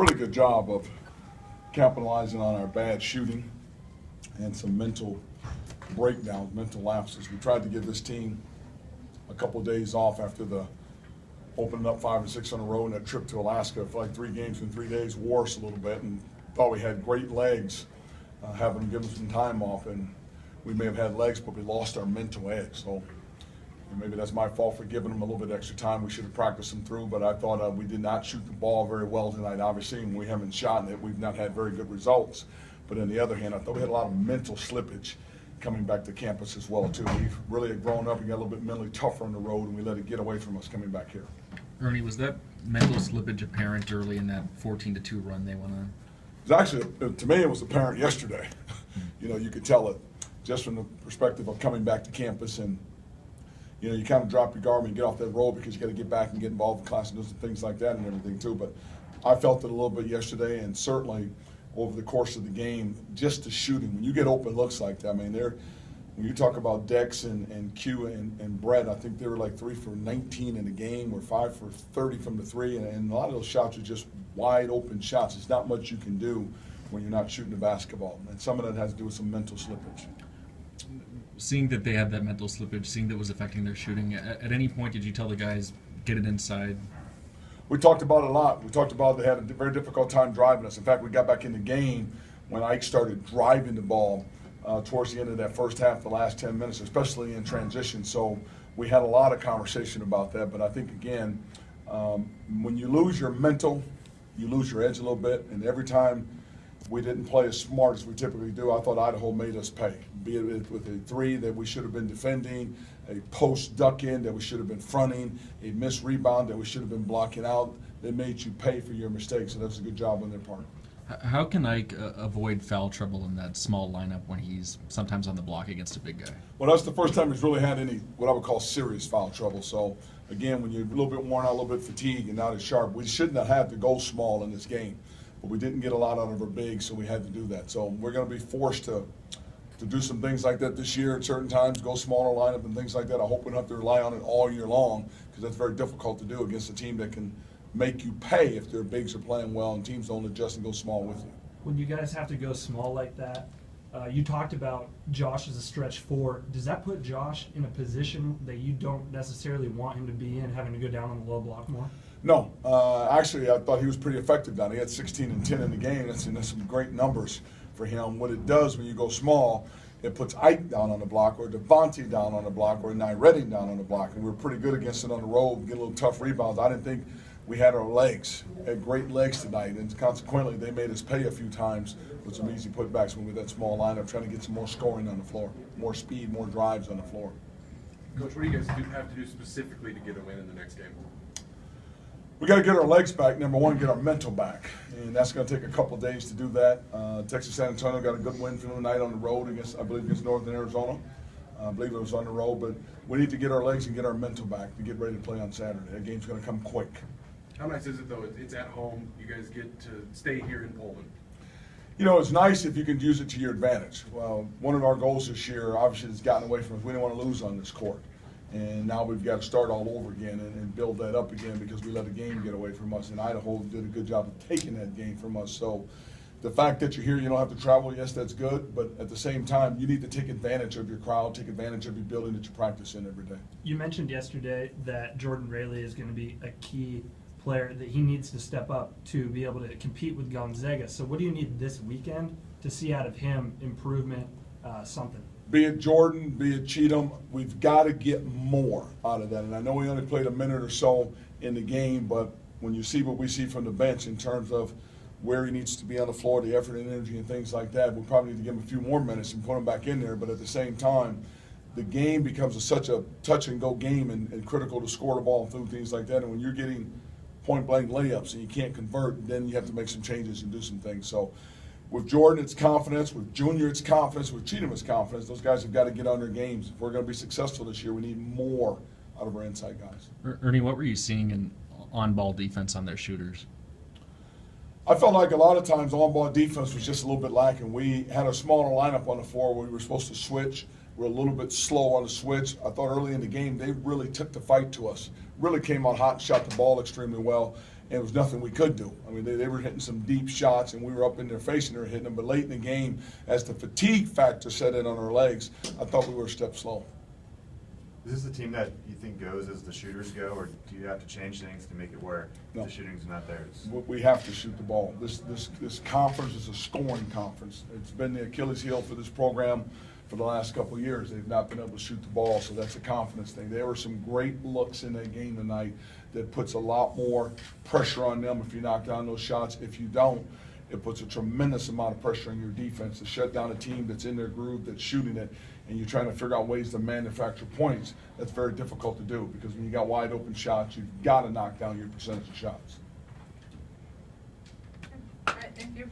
really good job of capitalizing on our bad shooting and some mental breakdowns, mental lapses. We tried to give this team a couple of days off after the opening up 5 or 6 on a row and that trip to Alaska for like 3 games in 3 days wore us a little bit, and thought we had great legs, having them give them some time off, and we may have had legs, but we lost our mental edge. So maybe that's my fault for giving them a little bit extra time. We should have practiced them through, but I thought we did not shoot the ball very well tonight, obviously, and we haven't shot it. We've not had very good results. But on the other hand, I thought we had a lot of mental slippage coming back to campus as well, too. We've really grown up and got a little bit mentally tougher on the road, and we let it get away from us coming back here. Ernie, was that mental slippage apparent early in that 14-2 run they went on? It was actually, to me, it was apparent yesterday. You know, you could tell it just from the perspective of coming back to campus, and you know, you kind of drop your guard when you get off that road because you got to get back and get involved in class and do some things like that and everything too. But I felt it a little bit yesterday, and certainly over the course of the game, just the shooting. When you get open looks like that, I mean, when you talk about Dex and Q and Brett, I think they were like 3 for 19 in the game, or 5 for 30 from the 3, and a lot of those shots are just wide open shots. It's not much you can do when you're not shooting the basketball, and some of that has to do with some mental slippage. Seeing that they had that mental slippage, seeing that was affecting their shooting, at any point did you tell the guys, get it inside? We talked about it a lot. We talked about they had a very difficult time driving us. In fact, we got back in the game when Ike started driving the ball towards the end of that first half, the last 10 minutes, especially in transition. So we had a lot of conversation about that. But I think, again, when you lose your mental, you lose your edge a little bit. And every time we didn't play as smart as we typically do, I thought Idaho made us pay, be it with a 3 that we should have been defending, a post duck in that we should have been fronting, a missed rebound that we should have been blocking out. They made you pay for your mistakes, so that's a good job on their part. How can Ike avoid foul trouble in that small lineup when he's sometimes on the block against a big guy? Well, that's the first time he's really had any, what I would call, serious foul trouble. So, again, when you're a little bit worn out, a little bit fatigued and not as sharp, we shouldn't have had to go small in this game. But we didn't get a lot out of our bigs, so we had to do that. So we're going to be forced to do some things like that this year at certain times, go smaller lineup and things like that. I hope we don't have to rely on it all year long, because that's very difficult to do against a team that can make you pay if their bigs are playing well and teams don't adjust and go small with you. When you guys have to go small like that, you talked about Josh as a stretch 4. Does that put Josh in a position that you don't necessarily want him to be in, having to go down on the low block more? No, actually, I thought he was pretty effective down. He had 16 and 10 in the game. That's some great numbers for him. What it does when you go small, it puts Ike down on the block, or Devontae down on the block, or Nye Redding down on the block. And we were pretty good against it on the road, get a little tough rebounds. I didn't think we had our legs, had great legs tonight, and consequently they made us pay a few times with some easy putbacks when we had that small lineup, trying to get some more scoring on the floor, more speed, more drives on the floor. Coach, what do you guys have to do specifically to get a win in the next game? We got to get our legs back. Number one, get our mental back, and that's going to take a couple of days to do that. Texas San Antonio got a good win for tonight on the road against, I believe, against Northern Arizona. I believe it was on the road, but we need to get our legs and get our mental back to get ready to play on Saturday. That game's going to come quick. How nice is it, though? It's at home. You guys get to stay here in Poland. You know, it's nice if you can use it to your advantage. Well, one of our goals this year, obviously, has gotten away from us. We didn't want to lose on this court. And now we've got to start all over again and build that up again, because we let a game get away from us. And Idaho did a good job of taking that game from us. So the fact that you're here, you don't have to travel, yes, that's good. But at the same time, you need to take advantage of your crowd, take advantage of your building that you practice in every day. You mentioned yesterday that Jordan Rayleigh is going to be a key player, that he needs to step up to be able to compete with Gonzaga. So what do you need this weekend to see out of him, improvement, something? Be it Jordan, be it Cheatham, we've got to get more out of that. And I know we only played a minute or so in the game, but when you see what we see from the bench in terms of where he needs to be on the floor, the effort and energy and things like that, we probably need to give him a few more minutes and put him back in there. But at the same time, the game becomes such a touch-and-go game and critical to score the ball through things like that. And when you're getting point-blank layups and you can't convert, then you have to make some changes and do some things. So with Jordan, it's confidence. With Junior, it's confidence. With Cheatham, it's confidence. Those guys have got to get on their games. If we're going to be successful this year, we need more out of our inside guys. Ernie, what were you seeing in on-ball defense on their shooters? I felt like a lot of times on-ball defense was just a little bit lacking. We had a smaller lineup on the floor where we were supposed to switch. We're a little bit slow on the switch. I thought early in the game they really took the fight to us, really came out hot and shot the ball extremely well. and it was nothing we could do. I mean, they were hitting some deep shots, and we were up in their face and they were hitting them. But late in the game, as the fatigue factor set in on our legs, I thought we were a step slow. Is this the team that you think goes as the shooters go, or do you have to change things to make it where No. the shooting's not there? We have to shoot the ball. This conference is a scoring conference. It's been the Achilles heel for this program for the last couple of years. They've not been able to shoot the ball, so that's a confidence thing. There were some great looks in that game tonight that puts a lot more pressure on them if you knock down those shots. If you don't, it puts a tremendous amount of pressure on your defense to shut down a team that's in their groove, that's shooting it, and you're trying to figure out ways to manufacture points. That's very difficult to do, because when you got wide open shots, you've got to knock down your percentage of shots. All right, thank you.